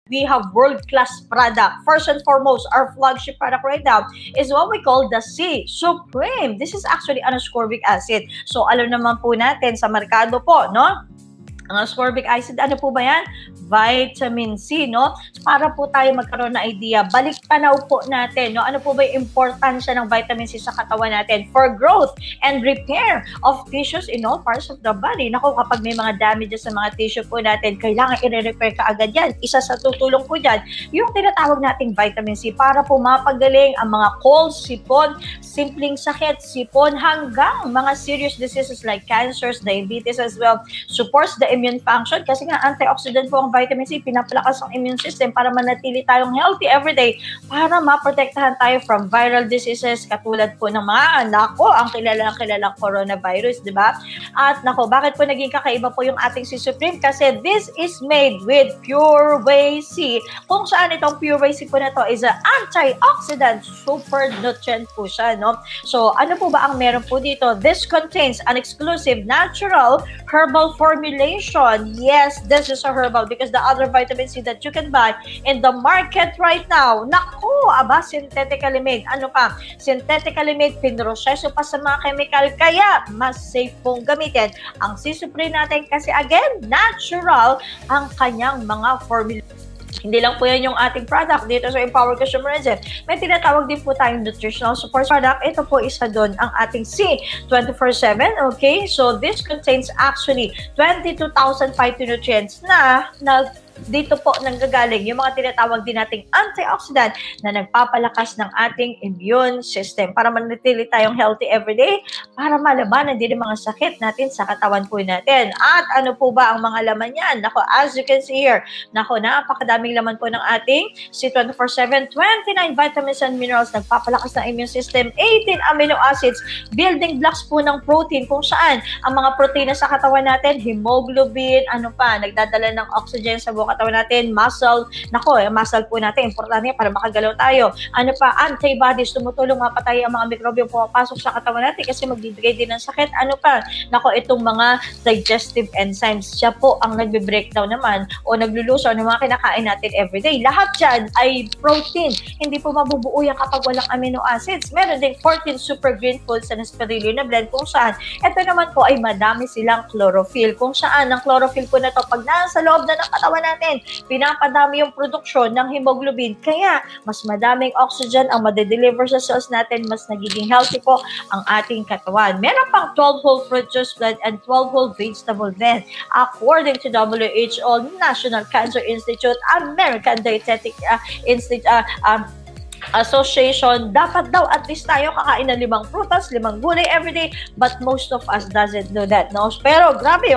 we have world-class product. First and foremost, our flagship product right now is what we call the C Supreme. This is actually an ascorbic acid. So, alam naman po natin sa merkado po, no? Ang ascorbic acid, ano po ba yan? Vitamin C, no? Para po tayo magkaroon na idea, balik tanaw po natin, no? Ano po ba yung importansya ng vitamin C sa katawan natin for growth and repair of tissues in all parts of the body. Naku, kapag may mga damages sa mga tissue po natin, kailangan i-repair ka agad yan. Isa sa tutulong po dyan, yung tinatawag nating vitamin C para po mapagaling ang mga cold, sipon, simpleng sakit, sipon, hanggang mga serious diseases like cancers, diabetes as well. Supports the immune function kasi nga antioxidant po ang vitamin C, pinapalakas ang immune system para manatili tayong healthy everyday, para maprotektahan tayo from viral diseases katulad po ng mga, ang kilalang coronavirus, di ba? At nako, bakit po naging kakaiba po yung ating C Supreme? Kasi this is made with Pure Whey C. Kung saan itong Pure Whey C po na to is an antioxidant, super nutrient po siya, no? So, ano po ba ang meron po dito? This contains an exclusive natural herbal formulation. Yes, this is a herbal because the other vitamin C that you can buy in the market right now, naku, synthetically made. Ano pa? Synthetically made, pinroseso pa sa mga chemical, kaya mas safe pong gamitin ang C Supreme natin kasi again, natural ang kanyang mga formula. Hindi lang po yan yung ating product dito sa Empower Consumerism. May tinatawag din po tayong nutritional support product. Ito po isa doon ang ating C 24/7. Okay? So this contains actually 22,000 phytonutrients na dito po nanggagaling yung mga tinatawag din nating antioxidant na nagpapalakas ng ating immune system para manatili tayong healthy everyday, para malabanan din ang mga sakit natin sa katawan po natin. At ano po ba ang mga laman yan? Nako, as you can see here, nako, napakadaming laman po ng ating C24/7, 29 vitamins and minerals, nagpapalakas ng immune system, 18 amino acids, building blocks po ng protein, kung saan ang mga proteina sa katawan natin, hemoglobin, ano pa, nagdadala ng oxygen sa buong katawan natin, muscle, muscle po natin, importante para makagalaw tayo. Ano pa, antibodies, tumutulong mapatay ang mga mikrobyo pumapasok sa katawan natin kasi magbibigay din ng sakit. Ano pa, itong mga digestive enzymes, siya po ang nagbe-breakdown naman o naglulusaw ng mga kinakain natin everyday. Lahat dyan ay protein. Hindi po mabubuo yan kapag walang amino acids. Meron din 14 super green foods na spirulina blend kung saan ito naman po ay madami silang chlorophyll. Kung saan ang chlorophyll po na to pag nasa loob na ng katawan natin, pinapadami yung produksyon ng hemoglobin. Kaya, mas madaming oxygen ang madedeliver sa cells natin, mas nagiging healthy po ang ating katawan. Meron pang 12 whole fruit juice blend and 12 whole vegetable blend. According to WHO, National Cancer Institute, American Dietetic Institute, Association, dapat daw at least tayo kakain ng 5 prutas, 5 gulay everyday, but most of us doesn't do that, no? Pero grabe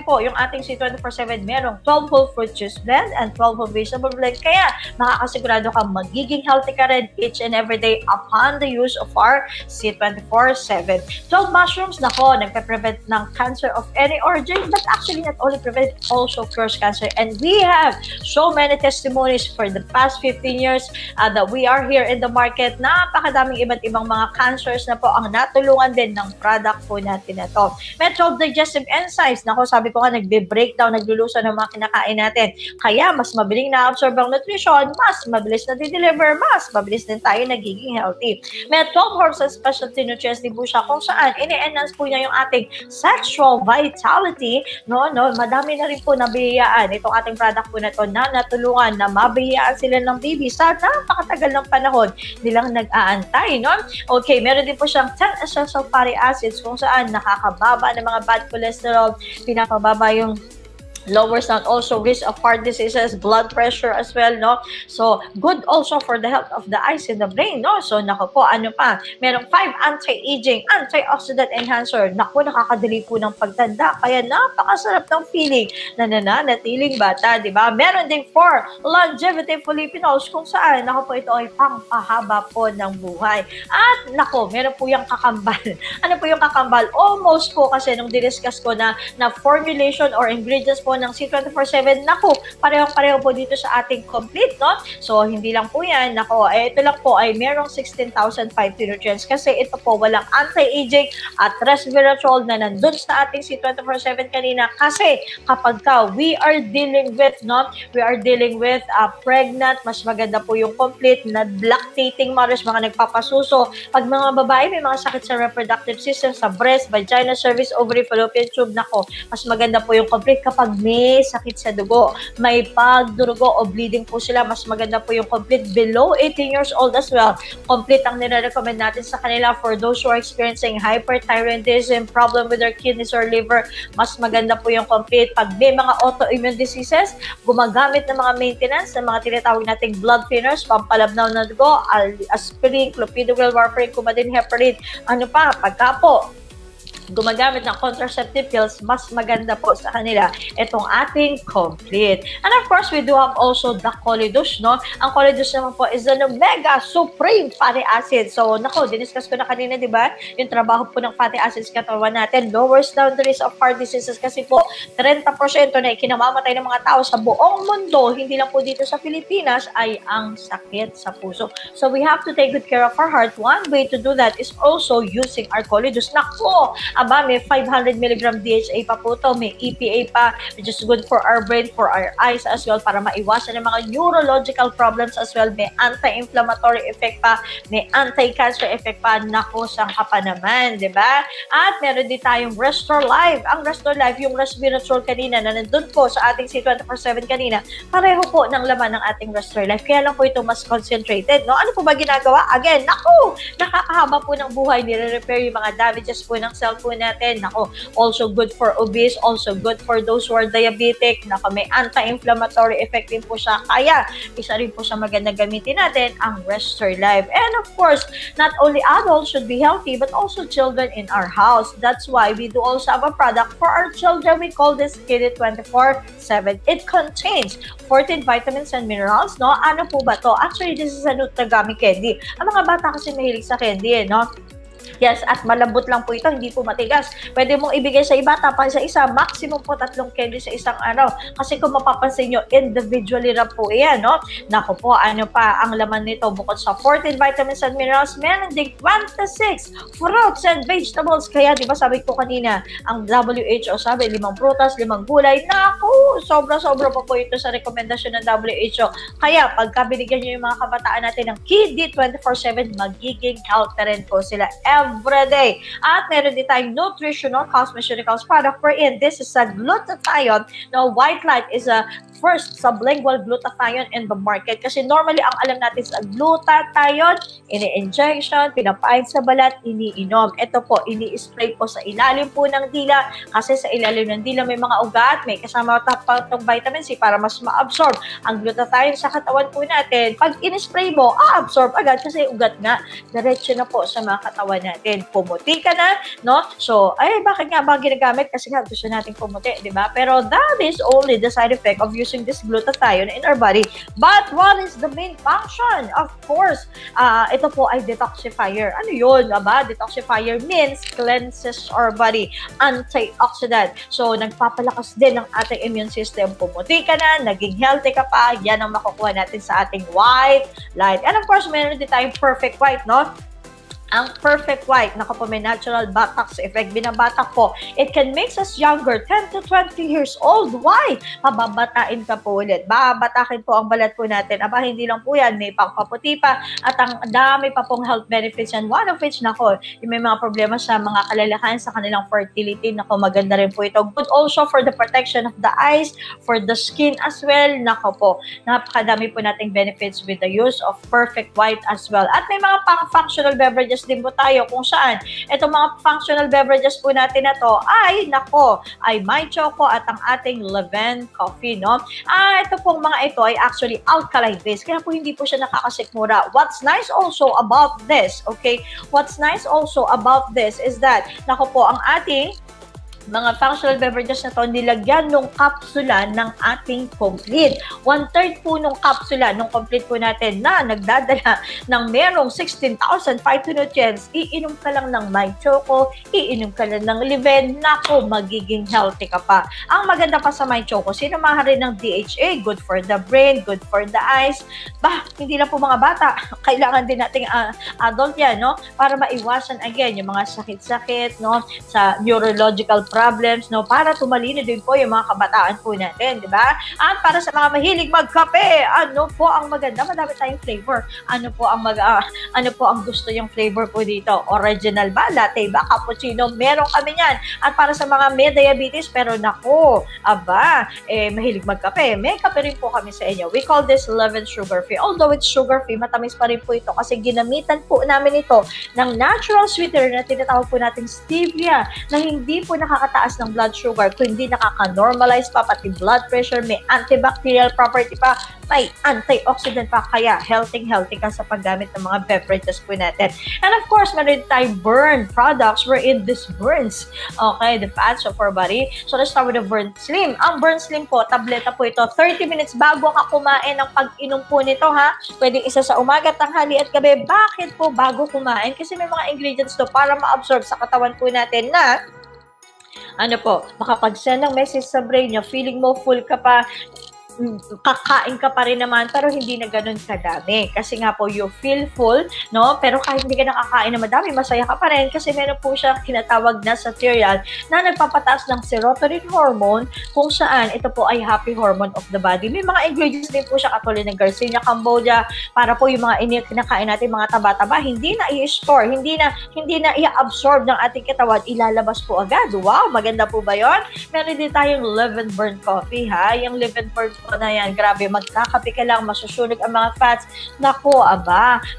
po, yung ating C24/7 merong 12 whole fruit juice blend and 12 whole vegetable blend, kaya makakasigurado ka magiging healthy ka rin each and every day upon the use of our C24/7. 12 mushrooms, nagpe-prevent ng cancer of any origin, but actually not only prevent, also cures cancer. And we have so many testimonies for the past 15 years that we are here in the market. Napakadaming iba't ibang mga cancers na po ang natulungan din ng product po natin na to. May 12 digestive enzymes. Sabi ko nga, nagbe-breakdown, nagluluso ng mga kinakain natin. Kaya, mas mabiling na-absorb ang nutrition, mas mabilis na di-deliver, mas mabilis din tayo nagiging healthy. May 12 herbs and specialty nutrients din po siya kung saan ini-enhance po niya yung ating sexual vitality. Madami na rin po nabihiyaan itong ating product po na to na natulungan na mabihiyaan sila ng baby sa napakatagal ng panahon nilang nag-aantay, no? Okay, meron din po siyang 10 essential fatty acids kung saan nakakababa ng mga bad cholesterol, pinapababa yung lowers down also risk of heart diseases, blood pressure as well, no? So, good also for the health of the eyes and the brain, no? So, ano pa? Merong 5 anti-aging, antioxidant enhancer. Nakakadali po ng pagtanda. Kaya napakasarap ng feeling na nananatiling bata, di ba? Meron ding 4 longevity polyphenols kung saan, ito ay pangpahaba po ng buhay. At, meron po yung kakambal. Ano po yung kakambal? Almost po kasi nung diniscuss ko na formulation or ingredients po ng C24/7, naku, pareho-pareho po dito sa ating complete, no? So, hindi lang po yan, naku, ito lang po ay merong 16,005 nutrients kasi ito po walang anti-aging at resveratrol na nandun sa ating C24/7 kanina kasi kapag we are dealing with, no? We are dealing with pregnant, mas maganda po yung complete na lactating mothers, mga nagpapasuso. Pag mga babae may mga sakit sa reproductive system, sa breast, vagina, cervix, ovary, fallopian tube, nako, mas maganda po yung complete kapag may sakit sa dugo, may pagdurugo o bleeding po sila, mas maganda po yung complete below 18 years old as well. Complete ang nire-recommend natin sa kanila for those who are experiencing hyperthyroidism, problem with their kidneys or liver, mas maganda po yung complete. Pag may mga autoimmune diseases, gumagamit ng mga maintenance ng mga tinatawag nating blood thinners, pampalabnaw ng dugo, aspirin, clopidogrel, warfarin, coumadin, heparin, ano pa, pagka po gumagamit ng contraceptive pills, mas maganda po sa kanila itong ating complete. And of course, we do have also the Choleduz, no? Ang Choleduz naman po is an omega supreme fatty acid. So, nako, diniscuss ko na kanina, di ba? Yung trabaho po ng fatty acids katawan natin, lowers down the risk of heart diseases kasi po 30% na ikinamamatay ng mga tao sa buong mundo, hindi lang po dito sa Pilipinas, ay ang sakit sa puso. So, we have to take good care of our heart. One way to do that is also using our Choleduz. Nako, aba, may 500 mg DHA pa po to, may EPA pa, which is good for our brain, for our eyes as well, para maiwasan ng mga neurological problems as well. May anti-inflammatory effect pa, may anti-cancer effect pa, nako, sang ka pa naman, di ba? At meron din tayong Restore Life. Ang Restore Life, yung resveratrol kanina, na nandun po sa ating C24/7 kanina, pareho po ng laman ng ating Restore Life. Kaya lang po ito mas concentrated, no? Ano po ba ginagawa? Again, nako, nakakahaba po ng buhay, nire-repair yung mga damages po ng cell po natin. Nako, also good for obese, also good for those who are diabetic. Nako, may anti-inflammatory effect din po siya. Kaya, isa rin po siya maganda gamitin natin ang Restore Life. And of course, not only adults should be healthy, but also children in our house. That's why we do also have a product for our children. We call this Kiddy 24/7. It contains 14 vitamins and minerals, no? Ano po ba to? Actually, this is a Nutrigami candy. Ang mga bata kasi mahilig sa candy, no? Yes, at malambot lang po ito, hindi po matigas. Pwede mong ibigay sa iba, tapos sa isa, maximum po 3 candy sa isang araw. Kasi kung mapapansin nyo, individually na po yan, no? Naku po, ano pa ang laman nito? Bukod sa 14 vitamins and minerals, meron din 26 fruits and vegetables. Kaya, di ba sabi ko kanina, ang WHO sabi, 5 prutas, 5 gulay. Naku, sobra-sobra po ito sa rekomendasyon ng WHO. Kaya, pagka binigyan nyo yung mga kabataan natin ng Kiddy 24/7, magiging healthy rin po sila everyday. At meron din tayong nutritional cosmeceuticals product wherein this is a glutathione. Now, White Light is a first sublingual glutathione in the market. Kasi normally, ang alam natin sa glutathione, ini-injection, pinapain sa balat, iniinom. Ito po, ini-spray po sa ilalim po ng dila. Kasi sa ilalim ng dila may mga ugat, may kasama itong vitamin C para mas ma-absorb ang glutathione sa katawan po natin. Pag in-spray mo, absorb agad kasi ugat nga. Diretso na po sa mga katawan natin. Pumuti ka na, no? So, ay, bakit nga ba ginagamit? Kasi nga gusto natin pumuti, di ba? Pero that is only the side effect of using this glutathione in our body. But what is the main function? Of course, ito po ay detoxifier. Ano yun? Aba? Detoxifier means cleanses our body. Antioxidant. So, nagpapalakas din ng ating immune system. Pumuti ka na, naging healthy ka pa, yan ang makukuha natin sa ating White Light. And of course, meron din tayong Perfect White, no? Ang Perfect White, naka po may natural botox effect. Binabatak po. It can make us younger, 10 to 20 years old. Why? Pababatain ka po ulit. Babatakin po ang balat po natin. Aba, hindi lang po yan. May pangpaputi pa. At ang dami pa pong health benefits yan. One of which, nako, yung may mga problema sa mga kalalakan sa kanilang fertility. Nako, maganda rin po ito. Good also for the protection of the eyes, for the skin as well. Nako po, napakadami po nating benefits with the use of Perfect White as well. At may mga pang-functional beverages din po tayo kung saan itong mga functional beverages po natin na to ay, nako, ay My Choco at ang ating Leven Coffee, no? Ito pong mga ito ay actually alkaline based, kaya po hindi po siya nakakasikmura. What's nice also about this, okay? What's nice also about this is that, nako po, ang ating mga functional beverages na to nilagyan ng kapsula ng ating complete. 1/3 po nung kapsula nung complete po natin na nagdadala ng merong 16,000 phytonutrients. Iinom ka lang ng My Choco, iinom ka lang ng Liven, nako, magiging healthy ka pa. Ang maganda pa sa My Choco, sinamahan rin ng DHA, good for the brain, good for the eyes. Hindi lang po mga bata, kailangan din nating adult yan, no? Para maiwasan again yung mga sakit-sakit, no? Sa neurological problems, no, para tumalino din po yung mga kabataan po natin, di ba? At para sa mga mahilig magkape, ano po ang maganda? Madami tayong flavor. Ano po ang gusto yung flavor po dito? Original ba? Latte ba? Cappuccino? Meron kami yan. At para sa mga may diabetes, pero nako, mahilig magkape. May kape rin po kami sa inyo. We call this Liven sugar free. Although it's sugar free, matamis pa rin po ito kasi ginamitan po namin ito ng natural sweetener na tinatawag po natin stevia, na hindi po nakakataas ng blood sugar, kundi nakaka-normalize pa pati blood pressure, may antibacterial property pa, may antioxidant pa, kaya healthy ka sa paggamit ng mga beverages po natin. And of course, meron tayong burn products wherein this burns, okay, the fats of our body. So let's start with the Burn Slim. Ang Burn Slim po, tableta po ito, 30 minutes bago ka kumain ng pag-inom po nito, ha? Pwedeng isa sa umaga, tanghali at gabi. Bakit po bago kumain? Kasi may mga ingredients to para ma-absorb sa katawan po natin na makapag-send ng message sa brain nyo, feeling mo full ka pa, kakain ka pa rin naman, pero hindi na ganun kadami. Kasi nga po, you feel full, no? Pero kahit hindi ka nakakain na madami, masaya ka pa rin kasi meron po siya kinatawag na cereal na nagpapataas ng serotonin hormone, kung saan ito po ay happy hormone of the body. May mga ingredients din po siya katulad ng Garcinia cambogia, para po yung mga kinakain natin, mga taba-taba, hindi na i-store, hindi na i-absorb ng ating katawan, ilalabas po agad. Wow, maganda po ba yun? Meron din tayong Liven Burn Coffee, ha? Yung Liven Burn na yan, grabe, magkakape ka lang, masusunog ang mga fats, nako,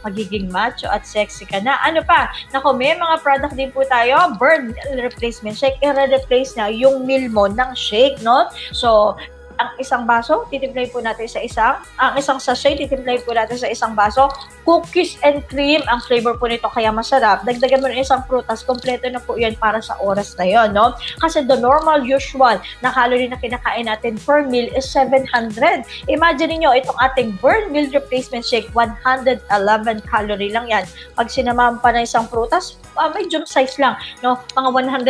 magiging macho at sexy ka na. Ano pa? Nako, may mga product din po tayo, Burn Replacement Shake, i-replace na yung meal mo ng shake, no? So, ang isang baso, titimplahin po natin sa ang isang sachet, titimplahin po natin sa isang baso. Cookies and cream, ang flavor po nito kaya masarap. Dagdagan mo ng isang prutas, kompleto na po yan para sa oras na yon, no? Kasi the normal, usual na calorie na kinakain natin per meal is 700. Imagine niyo itong ating Burn Meal Replacement Shake, 111 calorie lang yan. Pag sinamahan pa ng isang prutas, medium size lang, no? Mga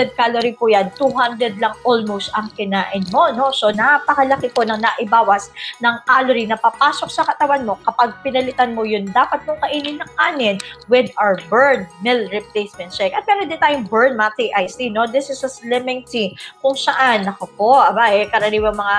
100 calorie po yan, 200 lang almost ang kinain mo, no? So, napakalaki po ng naibawas ng calorie na papasok sa katawan mo kapag pinalitan mo yun dapat mong kainin ng kanin with our Burn Meal Replacement Shake. At meron din tayong Burn Mate Iced Tea, no? This is a slimming tea kung saan, ako po, karaniwang mga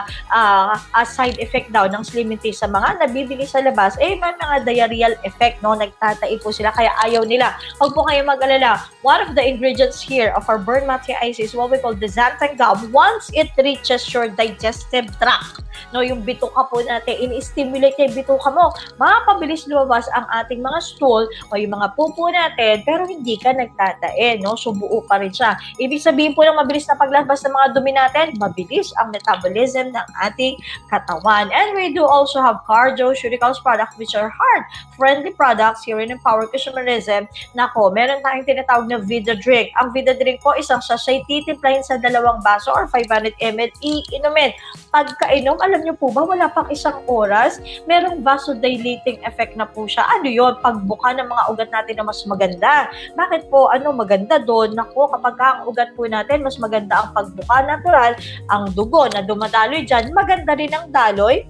side effect daw ng slimming tea sa mga nabibili sa labas, may mga diarrheal effect, no? Nagtatai po sila, kaya ayaw nila. Huwag po kayo mag-alala. One of the ingredients here of our Burn Mate Iced Tea is what we call the xanthan gum. Once it reaches your digestive tract, no, yung bituka po natin, in-stimulate yung bituka mo, mapabilis lumabas ang ating mga stool o yung mga pupo natin, pero hindi ka nagtatae, no? So, buo pa rin siya. Ibig sabihin po ng mabilis na paglabas ng mga dumi natin, mabilis ang metabolism ng ating katawan. And we do also have cardioceuticals products, which are heart-friendly products here in Empower Consumerism. Nako, meron tayong tinatawag na Vida Drink. Ang Vida Drink po, isang sachet, titimplahin sa 2 baso or 500 ml, iinumin. Pagkainom, alam niyo po ba, wala pang isang oras, merong vasodilating effect na po siya. Ano yun? Pagbuka ng mga ugat natin na mas maganda. Bakit po? Maganda doon? Naku, kapag ang ugat po natin, mas maganda ang pagbuka natural, ang dugo na dumadaloy dyan, maganda rin ang daloy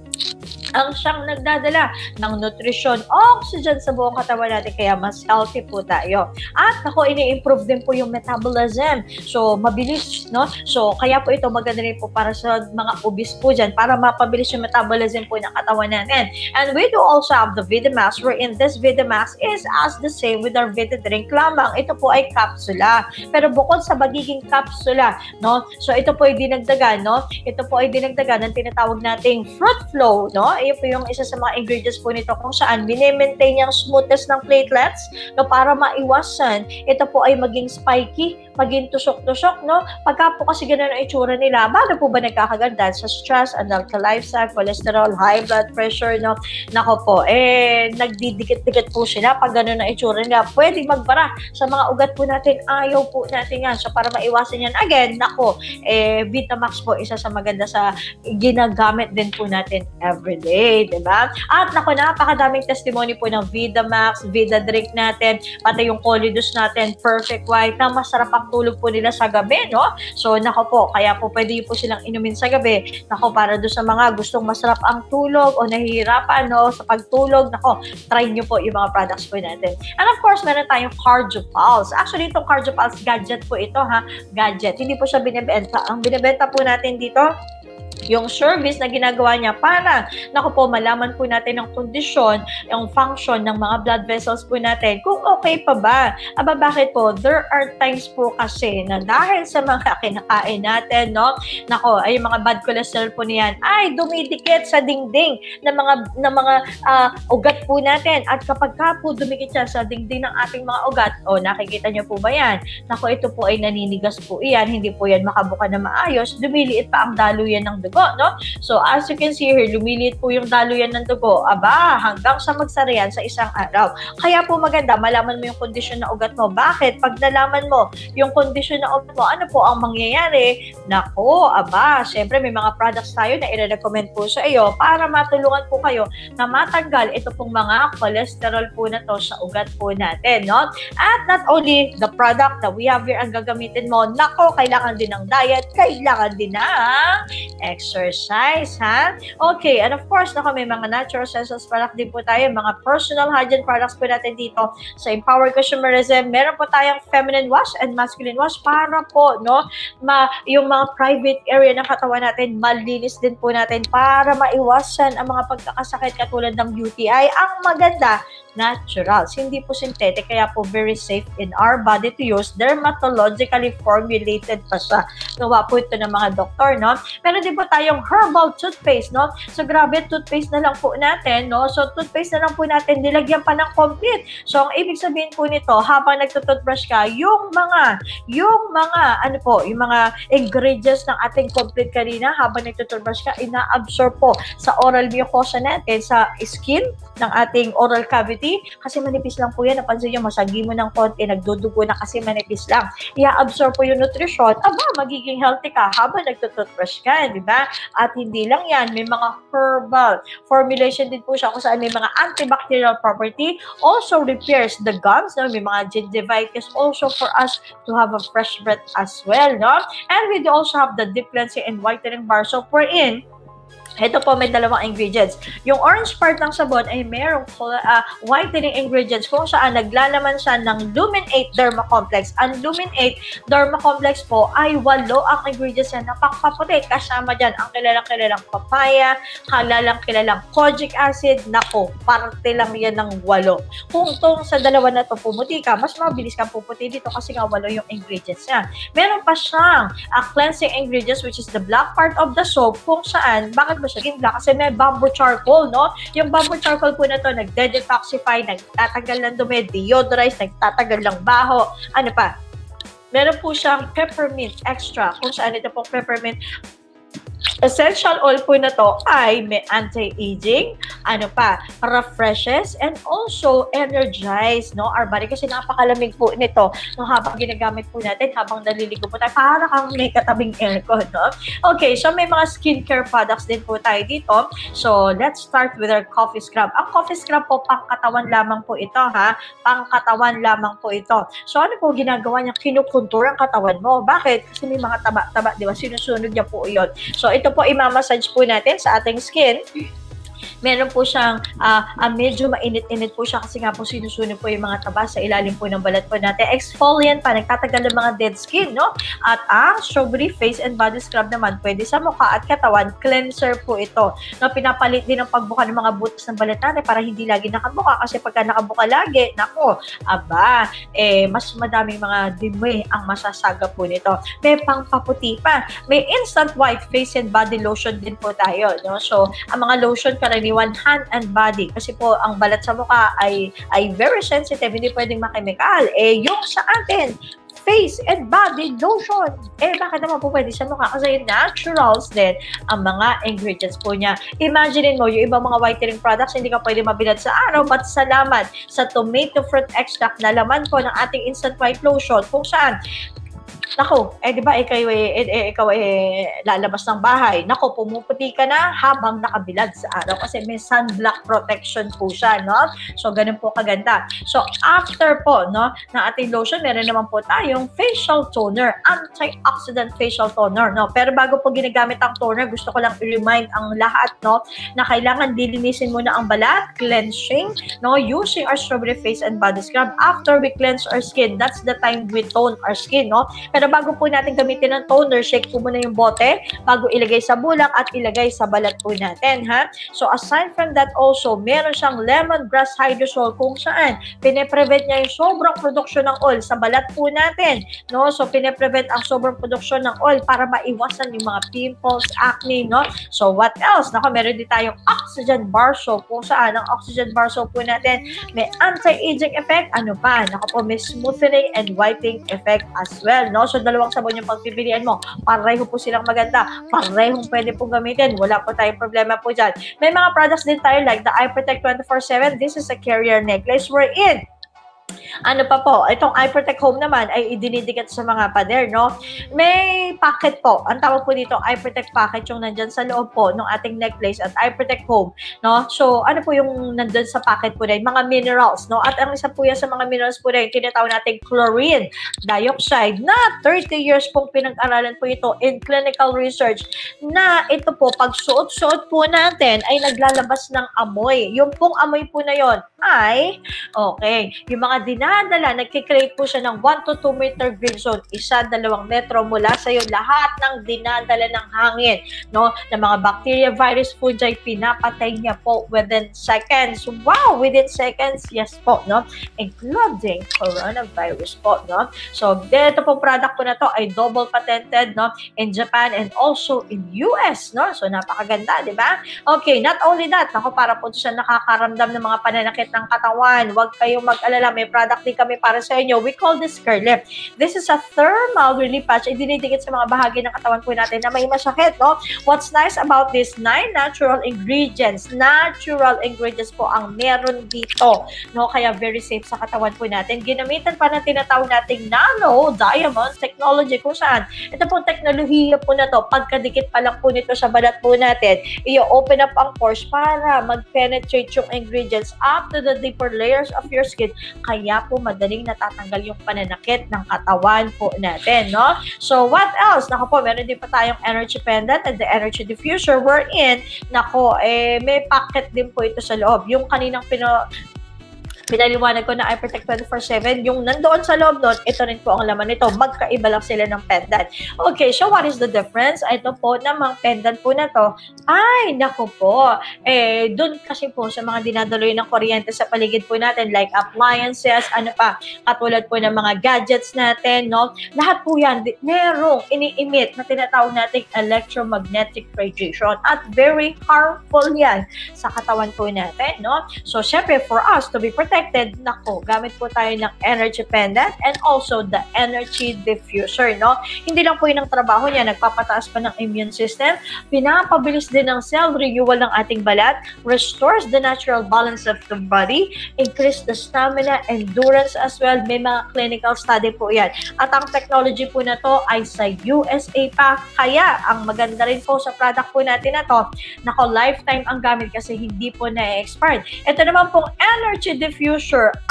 ang siyang nagdadala ng nutrisyon, oxygen sa buong katawan natin, kaya mas healthy po tayo. At ako, ini-improve din po yung metabolism. So, mabilis, no? So, kaya po ito maganda rin po para sa mga obese po dyan, para mapabilis yung metabolism po ng katawan natin. And we do also have the Vidamax, wherein this Vidamax is as the same with our Vida Drink lamang. Ito po ay kapsula. Pero bukod sa magiging kapsula, no? So, ito po ay dinagdagan, no? Ito po ay dinagdagan ng tinatawag nating fruit flow, no? Iyon po yung isa sa mga ingredients po nito kung saan bine-maintain yung smoothness ng platelets, no, para maiwasan ito po ay maging spiky, maging tusok-tusok, no? Pagka po kasi ganun ang itsura nila, paano po ba nagkakaganda? Sa stress, unhealthy lifestyle, cholesterol, high blood pressure, no? Nako po, nagdidikit-dikit po sila pag ganun ang itsura nila. Pwede magbara sa mga ugat po natin, ayaw po natin yan. So, para maiwasan yan, again, nako, Vitamax po, isa sa maganda sa ginagamit din po natin everyday, diba? At nako, napakadaming testimony po ng Vitamax, Vida Drink natin, pati yung Colidus natin, Perfect White, na masarap ang tulog po nila sa gabi, no? So, nako po, kaya po pwede po silang inumin sa gabi. Nako, para doon sa mga gustong masarap ang tulog o nahihirapan, no, sa pagtulog, nako, try nyo po yung mga products po natin. And of course, meron tayong Cardio Pulse. Actually, itong Cardio Pulse gadget po ito, ha? Gadget. Hindi po siya binibenta. Ang binibenta po natin dito, yung service na ginagawa niya para, naku po, malaman po natin ang kondisyon, yung function ng mga blood vessels po natin, kung okay pa ba. Aba, bakit po? There are times po kasi na dahil sa mga kinakain natin, no, nako, ay mga bad cholesterol po niyan, ay dumidikit sa dingding ng mga ugat po natin. At kapag ka po dumikit siya sa dingding ng ating mga ugat, nakikita niyo po ba yan? Nako, ito po ay naninigas po iyan, hindi po yan makabuka na maayos, dumiliit pa ang daluyan ng dugo, no? So, as you can see here, lumiliit po yung daluyan ng dugo. Aba, hanggang sa magsara yan sa isang araw. Kaya po maganda, malaman mo yung kondisyon na ugat mo. Bakit? Pag nalaman mo yung kondisyon na ugat mo, ano po ang mangyayari? Nako, aba, syempre may mga products tayo na i-recommend po sa iyo para matulungan po kayo na matanggal ito pong mga cholesterol po na to sa ugat po natin, no? At not only the product that we have here ang gagamitin mo, nako, kailangan din ng diet, kailangan din ng exercise, ha? Okay, and of course, may mga natural essentials product din po tayo, mga personal hygiene products po natin dito sa Empower Consumerism. Meron po tayong feminine wash and masculine wash para po, no, yung mga private area ng katawan natin, malinis din po natin para maiwasan ang mga pagkakasakit katulad ng UTI. Ang maganda, natural, hindi po synthetic, kaya po very safe in our body to use. Dermatologically formulated pa siya. Gawa po ito ng mga doktor, no? Meron din po tayong herbal toothpaste, no? So, grabe, toothpaste na lang po natin, no? So, toothpaste na lang po natin, nilagyan pa ng complete. So, ang ibig sabihin po nito, habang nagtutoothbrush ka, yung mga ingredients ng ating complete kanina, habang nagtutoothbrush ka, ina-absorb po sa oral mucosa natin, sa skin ng ating oral cavity, kasi manipis lang po yan. Napansin nyo, masagi mo ng konti, nagdudugo na kasi manipis lang. I-absorb po yung nutrition, aba, magiging healthy ka habang nagtutoothbrush ka, di ba? At hindi lang yan, may mga herbal formulation din po siya kung saan may mga antibacterial property, also repairs the gums, no? May mga gingivitis also for us to have a fresh breath as well, no? And we also have the deep cleansing and whitening bar. So, we're in. Ito po, may dalawang ingredients. Yung orange part ng sabon ay merong whitening ingredients kung saan naglalaman siya ng Lumin 8 Derma Complex. Ang Lumin 8 Derma Complex po ay 8 ang ingredients yan na pakpaputi. Kasama dyan ang kilalang papaya, kilalang kojic acid. Nako, parte lang yan ng 8. Kung itong sa dalawa na to pumuti ka, mas mabilis kang puputi dito kasi nga 8 yung ingredients yan. Meron pa siyang cleansing ingredients which is the black part of the soap kung saan, bakit ba siya black? Kasi may bamboo charcoal, no? Yung bamboo charcoal po na to, nagde-detoxify, nagtatanggal ng dumi, deodorize, nagtatanggal ng baho. Ano pa? Meron po siyang peppermint extra. Kung saan ito pong peppermint essential oil po na to ay may anti-aging, refreshes, and also energize, no, our body. Kasi napakalamig po nito no, habang ginagamit po natin, habang naliligo po tayo, para kang may katabing aircon, no? Okay, so may mga skincare products din po tayo dito. So, let's start with our coffee scrub. Ang coffee scrub po, pangkatawan lamang po ito, ha? Pangkatawan lamang po ito. So, ano po ginagawa niya? Kinukontour ang katawan mo. Bakit? Kasi may mga taba-taba, di ba? Sinusunod niya po yun. So, ito po, imamassage po natin sa ating skin. Meron po siyang medyo mainit-init po siya kasi nga po sinusunog po yung mga taba sa ilalim po ng balat po natin. Exfoliant pa, nagtatagal ng mga dead skin, no? At ang strawberry face and body scrub naman, pwede sa mukha at katawan, cleanser po ito. No, pinapalit din ang pagbuka ng mga butas ng balat natin para hindi lagi nakabuka kasi pagka nakabuka lagi, nako, mas madaming mga dumi ang masasaga po nito. May pangpaputi pa. May instant white face and body lotion din po tayo, no? So, ang mga lotion karaniwan hand and body kasi po ang balat sa mukha ay very sensitive, hindi pwedeng makemikal. Yung sa atin face and body lotion. Bakit naman po pwede sa mukha? Kasi naturals din ang mga ingredients po niya. Imagine mo, yung ibang mga whitening products, hindi ka pwede mabilad sa araw, but salamat sa tomato fruit extract na laman po ng ating instant white lotion, kung saan Nako, di ba ikaw lalabas ng bahay. Nako, pumuputi ka na habang nakabilad sa araw kasi may sunblock protection po siya, no? So, ganun po kaganda. So, after po, no, ng ating lotion, meron naman po tayong facial toner, antioxidant facial toner, no? Pero bago po ginagamit ang toner, gusto ko lang i-remind ang lahat, no, na kailangan dilinisin muna ang balat, cleansing, no, using our strawberry face and body scrub. After we cleanse our skin, that's the time we tone our skin, no? Pero bago po natin gamitin ng toner, shake po muna yung bote bago ilagay sa bulak at ilagay sa balat po natin, ha? So, aside from that also, meron siyang lemongrass hydrosol kung saan pine-prevent niya yung sobrang produksyon ng oil sa balat po natin, no? So, pine-prevent ang sobrang produksyon ng oil para maiwasan yung mga pimples, acne, no? So, what else? Nako, meron din tayong oxygen bar soap kung saan ang oxygen bar soap po natin may anti-aging effect. Ano pa? Nako po, may smoothening and whitening effect as well, no? So, dalawang sabon yung pagpipilian mo. Pareho po silang maganda. Parehong pwede pong gamitin. Wala po tayong problema po dyan. May mga products din tayo like the Eye Protect 24/7. This is a carrier necklace wherein ano pa po, itong Eye Protect Home naman ay idinidikit sa mga pader, no? May packet po. Ang tawag po dito, Eye Protect packet, yung nandyan sa loob po ng ating necklace at Eye Protect Home, no? So, ano po yung nandyan sa packet po na yun? Mga minerals, no? At ang isa po yan sa mga minerals po na yun, tinatawag natin chlorine dioxide na 30 years pong pinag-aralan po ito in clinical research na ito po, pag suot-suot po natin ay naglalabas ng amoy. Yung pong amoy po na yon ay, okay, yung mga dinadala, nagkikreate po siya ng 1 to 2 meter green zone, 1-2 metro mula sa iyo, lahat ng dinadala ng hangin, no, ng mga bacteria, virus, fungi, pinapatay niya po within seconds. Wow, within seconds, yes po, no, including coronavirus po, no. So, dito po product po na to ay double patented, no, in Japan and also in US, no. So, napakaganda, di ba? Okay, not only that, ako, para po siya nakakaramdam ng mga pananakit ng katawan. Huwag kayong mag-alala, may product din kami para sa inyo. We call this Curl Lift. This is a thermal relief patch. Idinidikit sa mga bahagi ng katawan po natin na may masakit, no? What's nice about this 9 natural ingredients po ang meron dito, no? Kaya very safe sa katawan po natin. Ginamitan pa ng tinatawag nating nano diamond technology kung saan ito pong teknolohiya po na to, pagkadikit pa lang po nito sa balat po natin, i-open up ang pores para mag-penetrate yung ingredients up to the deeper layers of your skin. Kaya po madaling natatanggal yung pananakit ng katawan po natin, no? So, what else? Nako po, meron din pa tayong energy pendant and the energy diffuser wherein, nako, may packet din po ito sa loob. Yung kaninang pinaliwanag ko na Eye Protect 24/7, yung nandoon sa loob doon, ito rin po ang laman nito. Magkaiba lang sila ng pendant. Okay, so what is the difference? Ito po namang pendant po na to, ay, naku po, doon kasi po sa mga dinadaloy ng kuryente sa paligid po natin, like appliances, ano pa, katulad po ng mga gadgets natin, no? Lahat po yan, merong ini-emit na tinatawag nating electromagnetic radiation at very harmful yan sa katawan po natin, no? So, syempre, for us to be protected, nako, gamit po tayo ng energy pendant and also the energy diffuser, no? Hindi lang po yun ang trabaho niya, nagpapataas pa ng immune system, pinapabilis din ng cell renewal ng ating balat, restores the natural balance of the body, increase the stamina, endurance as well. May mga clinical study po yan. At ang technology po na to ay sa USA pa, kaya ang maganda rin po sa product po natin na to, nako, lifetime ang gamit kasi hindi po na-expired. Ito naman pong energy diffuser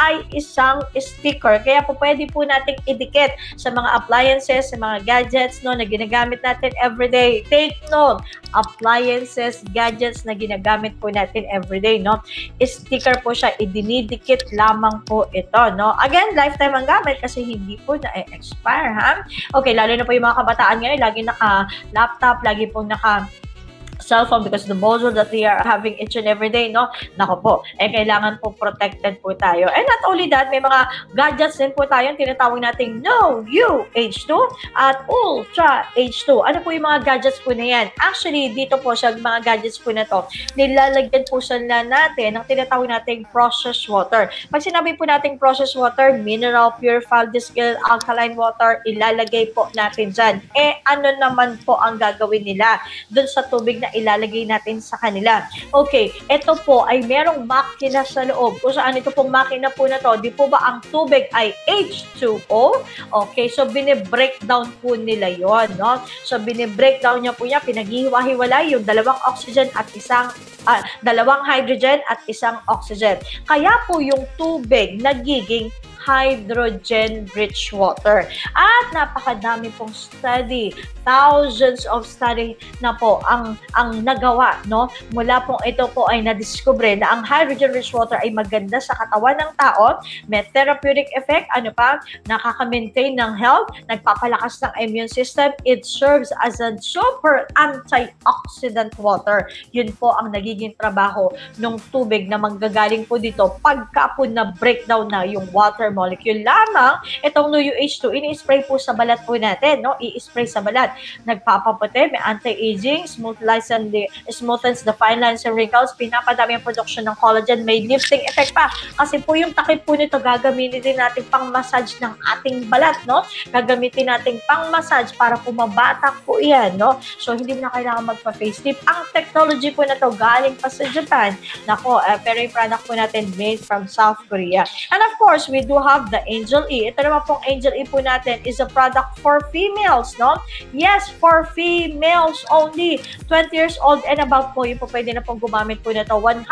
ay isang sticker. Kaya po pwede po nating idikit sa mga appliances, sa mga gadgets, no, na ginagamit natin everyday. Take note, appliances, gadgets na ginagamit po natin everyday, no? Sticker po siya, idinidikit lamang po ito, no? Again, lifetime ang gamit kasi hindi po na-expire, ha? Okay, lalo na po yung mga kabataan ngayon, lagi naka-laptop, lagi po naka cellphone because the bother that they are having each and every day, no? Nako po, kailangan po protected po tayo. And not only that, may mga gadgets din po tayo, tinatawag nating No UH2 at Ultra H2. Ano po yung mga gadgets po na yan? Actually, dito po sa mga gadgets po na to, nilalagyan po sila natin ng tinatawag nating processed water. Pag sinabi po nating processed water, mineral, purified, distilled, alkaline water, ilalagay po natin dyan. Ano naman po ang gagawin nila dun sa tubig na ilalagay natin sa kanila? Okay, ito po ay merong makina sa loob. Kung saan ito pong makina po na to, di po ba ang tubig ay H2O? Okay, so bine-breakdown po nila yon, no? So bine-breakdown niya po niya, pinaghihiwa-hiwalay yung dalawang oxygen at dalawang hydrogen at isang oxygen. Kaya po yung tubig nagiging hydrogen-rich water. At napakadami pong study, thousands of study na po ang nagawa, no? Mula pong ito po ay nadiskubre na ang hydrogen-rich water ay maganda sa katawan ng tao, may therapeutic effect, ano pa, nakaka-maintain ng health, nagpapalakas ng immune system, it serves as a super antioxidant water. Yun po ang nagiging trabaho ng tubig na manggagaling po dito pagka po na breakdown na yung water molecule lamang. Itong NuUH2, ini-spray po sa balat po natin, no? I-spray sa balat. Nagpapaputi, may anti-aging, smoothens the fine lines and wrinkles, pinapadami ang production ng collagen, may lifting effect pa. Kasi po yung takip po nito, gagamitin din natin pang-massage ng ating balat, no? Gagamitin natin pang-massage para pumabatak po yan, no? So, hindi na kailangan magpa-facelift. Ang technology po na to galing pa sa Japan. Nako, pero yung product po natin made from South Korea. And of course, we do have the Angel E. Ito naman pong Angel E po natin is a product for females, no? Yes, for females only. 20 years old and above po, yung po pwede na pong gumamit po na to. 100%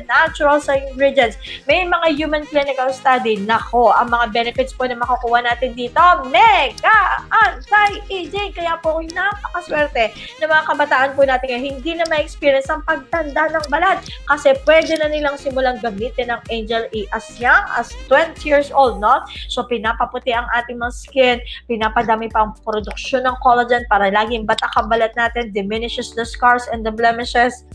natural sa ingredients. May mga human clinical study. Nako, ang mga benefits po na makukuha natin dito, mega anti-aging. Kaya po, napakaswerte na mga kabataan po natin ngayon, hindi na ma-experience ang pagtanda ng balat kasi pwede na nilang simulang gamitin ang Angel E as young as 20 years old, no? So, pinapaputi ang ating mga skin, pinapadami pa ang produksyon ng collagen para laging batak ang balat natin, diminishes the scars and the blemishes,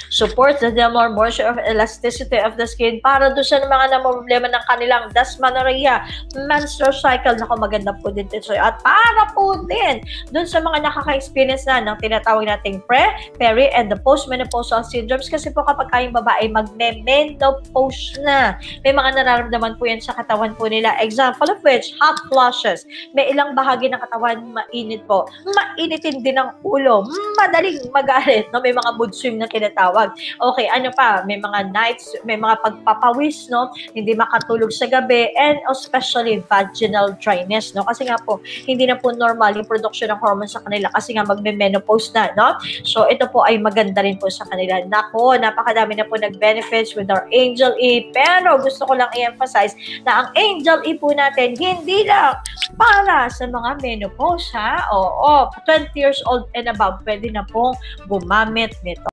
supports the more moisture of elasticity of the skin para doon sa mga problema ng kanilang dysmenorrhea, menstrual cycle, naku, maganda po din ito. At para po din doon sa mga nakaka-experience na ng tinatawag nating peri, and the postmenopausal syndromes kasi po kapag kayong babae magme-menopause na, may mga nararamdaman po yan sa katawan po nila. Example of which, hot flushes. May ilang bahagi ng katawan mainit po. Mainitin din ang ulo. Madaling magalit. No? May mga mood swing na tinatawag. Okay, ano pa? May mga nights, may mga pagpapawis, no? Hindi makatulog sa gabi, and especially vaginal dryness, no? Kasi nga po, hindi na po normal yung production ng hormones sa kanila kasi nga magme-menopause na, no? So, ito po ay maganda rin po sa kanila. Nako, napakadami na po nag-benefits with our Angel E. Pero gusto ko lang i-emphasize na ang Angel E po natin, hindi lang para sa mga menopause, ha? Oo, 20 years old and above, pwede na pong gumamit nito.